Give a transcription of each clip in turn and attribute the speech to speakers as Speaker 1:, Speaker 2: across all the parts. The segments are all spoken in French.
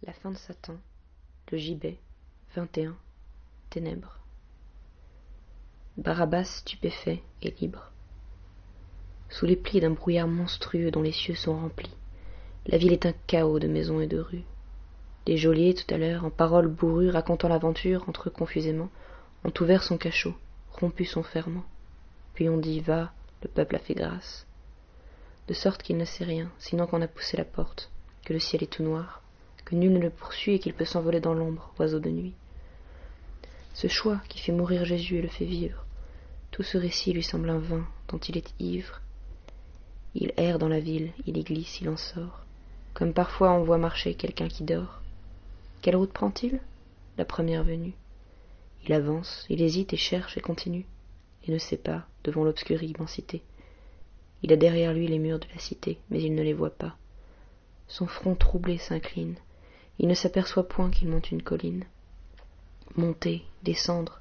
Speaker 1: La fin de Satan, le gibet, 21, ténèbres. Barabbas stupéfait et libre. Sous les plis d'un brouillard monstrueux dont les cieux sont remplis, la ville est un chaos de maisons et de rues. Les geôliers, tout à l'heure, en paroles bourrues, racontant l'aventure entre eux confusément, ont ouvert son cachot, rompu son ferment. Puis on dit « Va, le peuple a fait grâce ». De sorte qu'il ne sait rien, sinon qu'on a poussé la porte, que le ciel est tout noir, que nul ne le poursuit et qu'il peut s'envoler dans l'ombre, oiseau de nuit. Ce choix qui fait mourir Jésus et le fait vivre, tout ce récit lui semble un vin dont il est ivre. Il erre dans la ville, il y glisse, il en sort, comme parfois on voit marcher quelqu'un qui dort. Quelle route prend-il? La première venue. Il avance, il hésite et cherche et continue, et ne sait pas, devant l'obscure immensité. Il a derrière lui les murs de la cité, mais il ne les voit pas. Son front troublé s'incline, il ne s'aperçoit point qu'il monte une colline. Monter, descendre,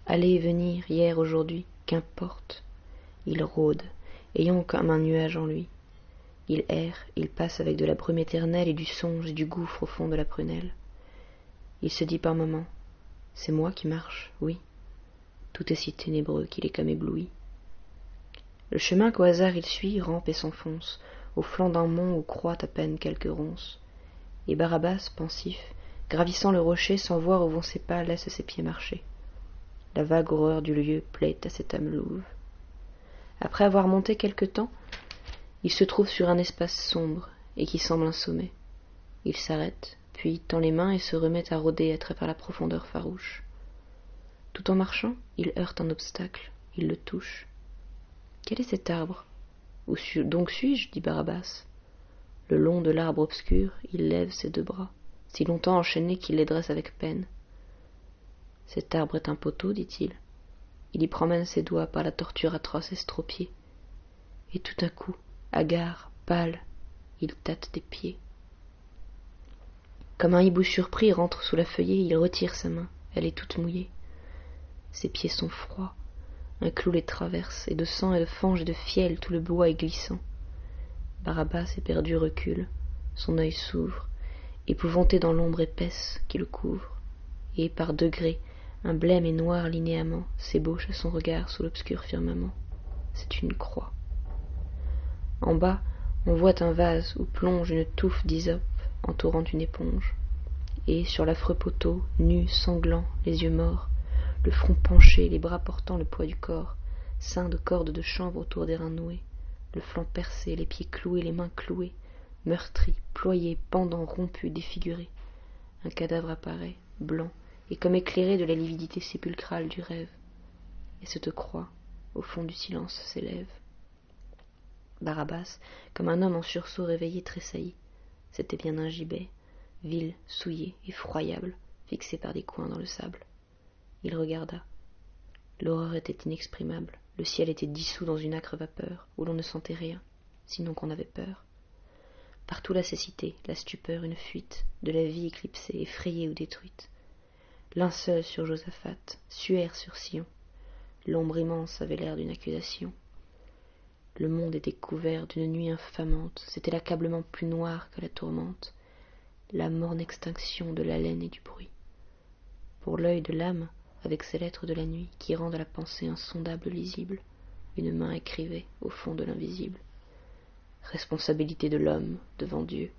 Speaker 1: aller et venir, hier, aujourd'hui, qu'importe. Il rôde, ayant comme un nuage en lui. Il erre, il passe avec de la brume éternelle et du songe et du gouffre au fond de la prunelle. Il se dit par moments, c'est moi qui marche, oui. Tout est si ténébreux qu'il est comme ébloui. Le chemin qu'au hasard il suit rampe et s'enfonce, au flanc d'un mont où croît à peine quelques ronces. Et Barabbas, pensif, gravissant le rocher sans voir où vont ses pas, laisse ses pieds marcher. La vague horreur du lieu plaît à cette âme louve. Après avoir monté quelque temps, il se trouve sur un espace sombre et qui semble un sommet. Il s'arrête, puis tend les mains et se remet à rôder à travers la profondeur farouche. Tout en marchant, il heurte un obstacle, il le touche. Quel est cet arbre? Où donc suis-je? Dit Barabbas. Le long de l'arbre obscur, il lève ses deux bras, si longtemps enchaînés qu'il les dresse avec peine. Cet arbre est un poteau, dit-il. Il y promène ses doigts par la torture atroce estropiée. Et tout à coup, hagard, pâle, il tâte des pieds. Comme un hibou surpris rentre sous la feuillée, il retire sa main, elle est toute mouillée. Ses pieds sont froids, un clou les traverse, et de sang et de fange et de fiel tout le bois est glissant. Barabbas éperdu recule, son œil s'ouvre, épouvanté dans l'ombre épaisse qui le couvre, et par degrés, un blême et noir linéament s'ébauche à son regard sous l'obscur firmament. C'est une croix. En bas, on voit un vase où plonge une touffe d'hysope entourant une éponge, et sur l'affreux poteau, nu, sanglant, les yeux morts, le front penché, les bras portant le poids du corps, ceint de cordes de chanvre autour des reins noués, le flanc percé, les pieds cloués, les mains clouées, meurtri, ployé, pendant, rompu, défiguré. Un cadavre apparaît, blanc, et comme éclairé de la lividité sépulcrale du rêve. Et cette croix, au fond du silence, s'élève. Barabbas, comme un homme en sursaut réveillé, tressaillit. C'était bien un gibet, vil, souillé, effroyable, fixé par des coins dans le sable. Il regarda. L'horreur était inexprimable, le ciel était dissous dans une âcre vapeur, où l'on ne sentait rien, sinon qu'on avait peur. Partout la cécité, la stupeur, une fuite, de la vie éclipsée, effrayée ou détruite. Linceul sur Josaphat, suaire sur Sion. L'ombre immense avait l'air d'une accusation. Le monde était couvert d'une nuit infamante, c'était l'accablement plus noir que la tourmente, la morne extinction de l'haleine et du bruit. Pour l'œil de l'âme, avec ses lettres de la nuit qui rendent la pensée insondable lisible, une main écrivait au fond de l'invisible. Responsabilité de l'homme devant Dieu.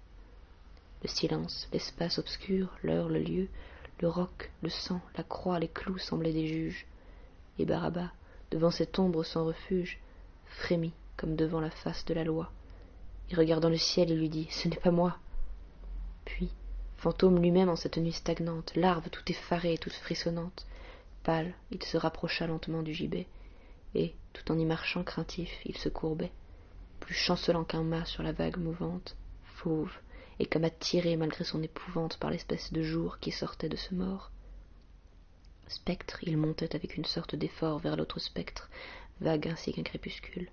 Speaker 1: Le silence, l'espace obscur, l'heure, le lieu, le roc, le sang, la croix, les clous semblaient des juges. Et Barabbas, devant cette ombre sans refuge, frémit comme devant la face de la loi. Et regardant le ciel, il lui dit « Ce n'est pas moi !» Puis, fantôme lui-même en cette nuit stagnante, larve tout effarée et toute frissonnante, pâle, il se rapprocha lentement du gibet, et, tout en y marchant craintif, il se courbait, plus chancelant qu'un mât sur la vague mouvante, fauve, et comme attiré malgré son épouvante par l'espèce de jour qui sortait de ce mort. Spectre, il montait avec une sorte d'effort vers l'autre spectre, vague ainsi qu'un crépuscule.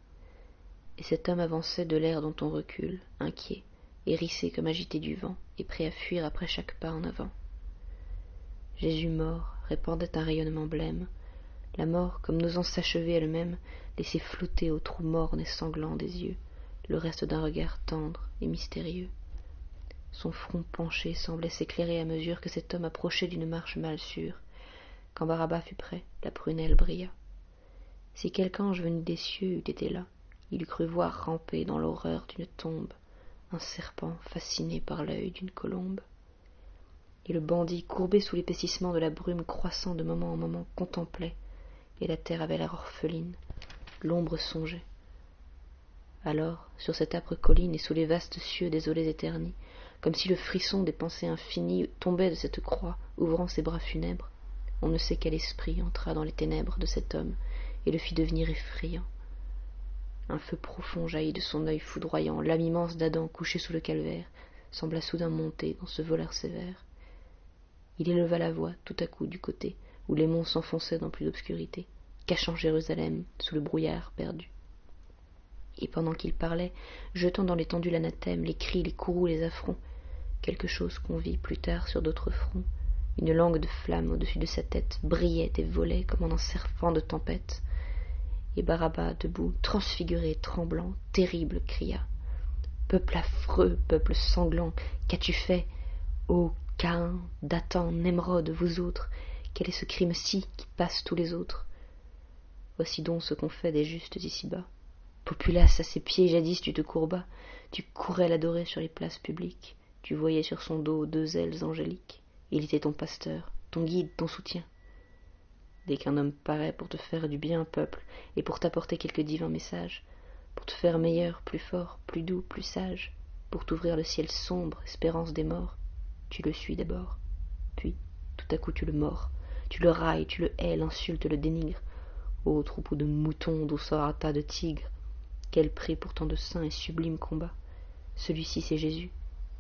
Speaker 1: Et cet homme avançait de l'air dont on recule, inquiet, hérissé comme agité du vent, et prêt à fuir après chaque pas en avant. Jésus mort répandait un rayonnement blême. La mort, comme n'osant s'achever elle-même, laissait flotter au trou morne et sanglant des yeux le reste d'un regard tendre et mystérieux. Son front penché semblait s'éclairer à mesure que cet homme approchait d'une marche mal sûre. Quand Barabas fut prêt, la prunelle brilla. Si quelque ange venu des cieux eût été là, il eût cru voir ramper dans l'horreur d'une tombe un serpent fasciné par l'œil d'une colombe. Et le bandit, courbé sous l'épaississement de la brume croissant de moment en moment, contemplait, et la terre avait l'air orpheline, l'ombre songeait. Alors, sur cette âpre colline et sous les vastes cieux désolés et ternis, comme si le frisson des pensées infinies tombait de cette croix, ouvrant ses bras funèbres, on ne sait quel esprit entra dans les ténèbres de cet homme et le fit devenir effrayant. Un feu profond jaillit de son œil foudroyant, l'âme immense d'Adam couché sous le calvaire sembla soudain monter dans ce voleur sévère. Il éleva la voix tout à coup du côté où les monts s'enfonçaient dans plus d'obscurité, cachant Jérusalem sous le brouillard perdu. Et pendant qu'il parlait, jetant dans l'étendue l'anathème, les cris, les courroux, les affronts, quelque chose qu'on vit plus tard sur d'autres fronts, une langue de flamme au-dessus de sa tête brillait et volait comme en un serpent de tempête. Et Barabas, debout, transfiguré, tremblant, terrible, cria « Peuple affreux, peuple sanglant, qu'as-tu fait, ô Caïn, Dathan, Nemrod, vous autres, quel est ce crime-ci qui passe tous les autres? Voici donc ce qu'on fait des justes ici-bas. Populace, à ses pieds, jadis tu te courbas, tu courais l'adorer sur les places publiques, tu voyais sur son dos deux ailes angéliques, il était ton pasteur, ton guide, ton soutien. Dès qu'un homme paraît pour te faire du bien, peuple, et pour t'apporter quelque divin message, pour te faire meilleur, plus fort, plus doux, plus sage, pour t'ouvrir le ciel sombre, espérance des morts, tu le suis d'abord, puis, tout à coup tu le mords, tu le railles, tu le hais, l'insultes, le dénigres. Ô troupeau de moutons, d'où sort un tas de tigres, quel prix pour tant de saints et sublimes combats. Celui-ci c'est Jésus,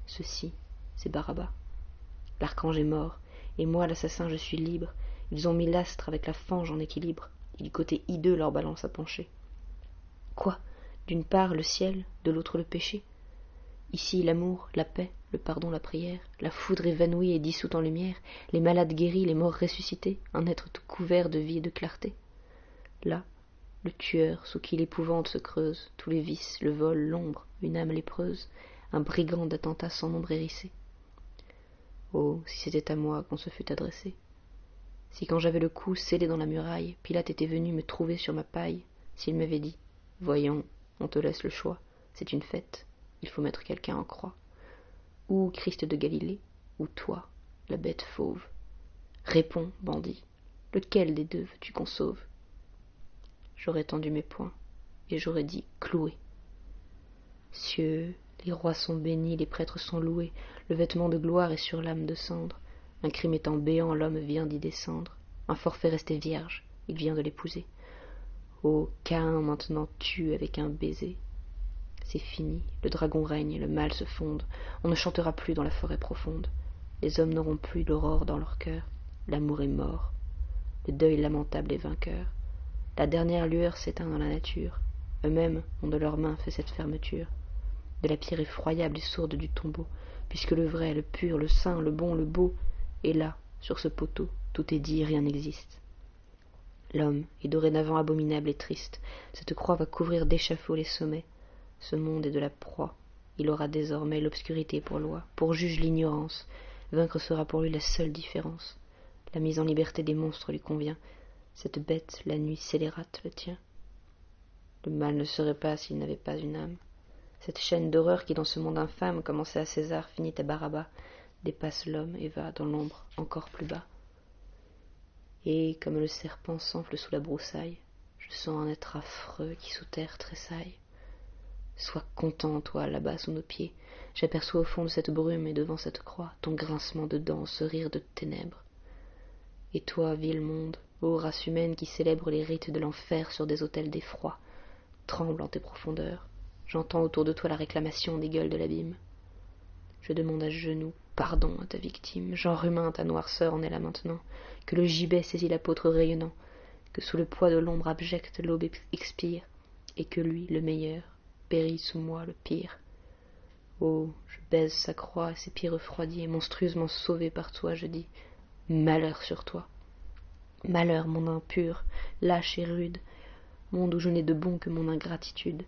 Speaker 1: ceci c'est Barabas. L'archange est mort, et moi l'assassin je suis libre. Ils ont mis l'astre avec la fange en équilibre, et du côté hideux leur balance a penché. Quoi? D'une part le ciel, de l'autre le péché. Ici l'amour, la paix, le pardon, la prière, la foudre évanouie et dissoute en lumière, les malades guéris, les morts ressuscités, un être tout couvert de vie et de clarté. Là, le tueur sous qui l'épouvante se creuse, tous les vices, le vol, l'ombre, une âme lépreuse, un brigand d'attentats sans nombre hérissé. Oh, si c'était à moi qu'on se fût adressé. Si quand j'avais le cou scellé dans la muraille, Pilate était venu me trouver sur ma paille, s'il m'avait dit « Voyons, on te laisse le choix, c'est une fête, il faut mettre quelqu'un en croix. Ou Christ de Galilée, ou toi, la bête fauve. Réponds, bandit, lequel des deux veux-tu qu'on sauve ?» J'aurais tendu mes poings, et j'aurais dit « Cloué !» Cieux, les rois sont bénis, les prêtres sont loués, le vêtement de gloire est sur l'âme de cendre. Un crime étant béant, l'homme vient d'y descendre. Un forfait restait vierge, il vient de l'épouser. Ô Caïn, maintenant tue avec un baiser. C'est fini, le dragon règne, le mal se fonde, on ne chantera plus dans la forêt profonde. Les hommes n'auront plus l'aurore dans leur cœur, l'amour est mort, le deuil lamentable est vainqueur. La dernière lueur s'éteint dans la nature, eux-mêmes ont de leurs mains fait cette fermeture. De la pierre effroyable et sourde du tombeau, puisque le vrai, le pur, le saint, le bon, le beau, est là, sur ce poteau, tout est dit, rien n'existe. L'homme est dorénavant abominable et triste, cette croix va couvrir d'échafauds les sommets. Ce monde est de la proie, il aura désormais l'obscurité pour loi, pour juge l'ignorance, vaincre sera pour lui la seule différence. La mise en liberté des monstres lui convient, cette bête, la nuit scélérate, le tient. Le mal ne serait pas s'il n'avait pas une âme. Cette chaîne d'horreur qui dans ce monde infâme commençait à César, finit à Barabas, dépasse l'homme et va dans l'ombre encore plus bas. Et comme le serpent s'enfle sous la broussaille, je sens un être affreux qui sous terre tressaille. Sois content, toi, là-bas sous nos pieds, j'aperçois au fond de cette brume et devant cette croix ton grincement de dents, ce rire de ténèbres. Et toi, vil monde, ô race humaine qui célèbre les rites de l'enfer sur des autels d'effroi, tremble en tes profondeurs, j'entends autour de toi la réclamation des gueules de l'abîme. Je demande à genoux pardon à ta victime, genre humain ta noirceur en est là maintenant, que le gibet saisit l'apôtre rayonnant, que sous le poids de l'ombre abjecte l'aube expire, et que lui, le meilleur, périt sous moi le pire. Oh, je baise sa croix et ses pieds refroidis, et monstrueusement sauvé par toi, je dis malheur sur toi. Malheur, monde impur, lâche et rude, monde où je n'ai de bon que mon ingratitude.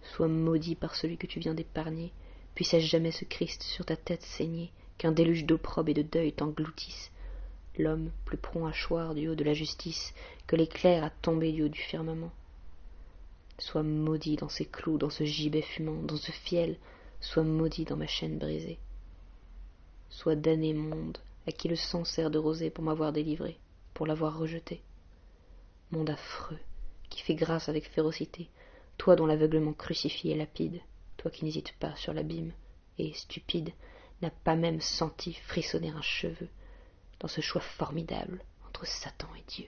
Speaker 1: Sois maudit par celui que tu viens d'épargner, Puissesse jamais ce Christ sur ta tête saigner, qu'un déluge d'opprobre et de deuil t'engloutisse. L'homme plus prompt à choir du haut de la justice que l'éclair à tomber du haut du firmament. Sois maudit dans ces clous, dans ce gibet fumant, dans ce fiel, sois maudit dans ma chaîne brisée. Sois damné monde, à qui le sang sert de rosée pour m'avoir délivré, pour l'avoir rejeté. Monde affreux, qui fait grâce avec férocité, toi dont l'aveuglement crucifie et lapide, toi qui n'hésites pas sur l'abîme, et, stupide, n'a pas même senti frissonner un cheveu, dans ce choix formidable entre Satan et Dieu.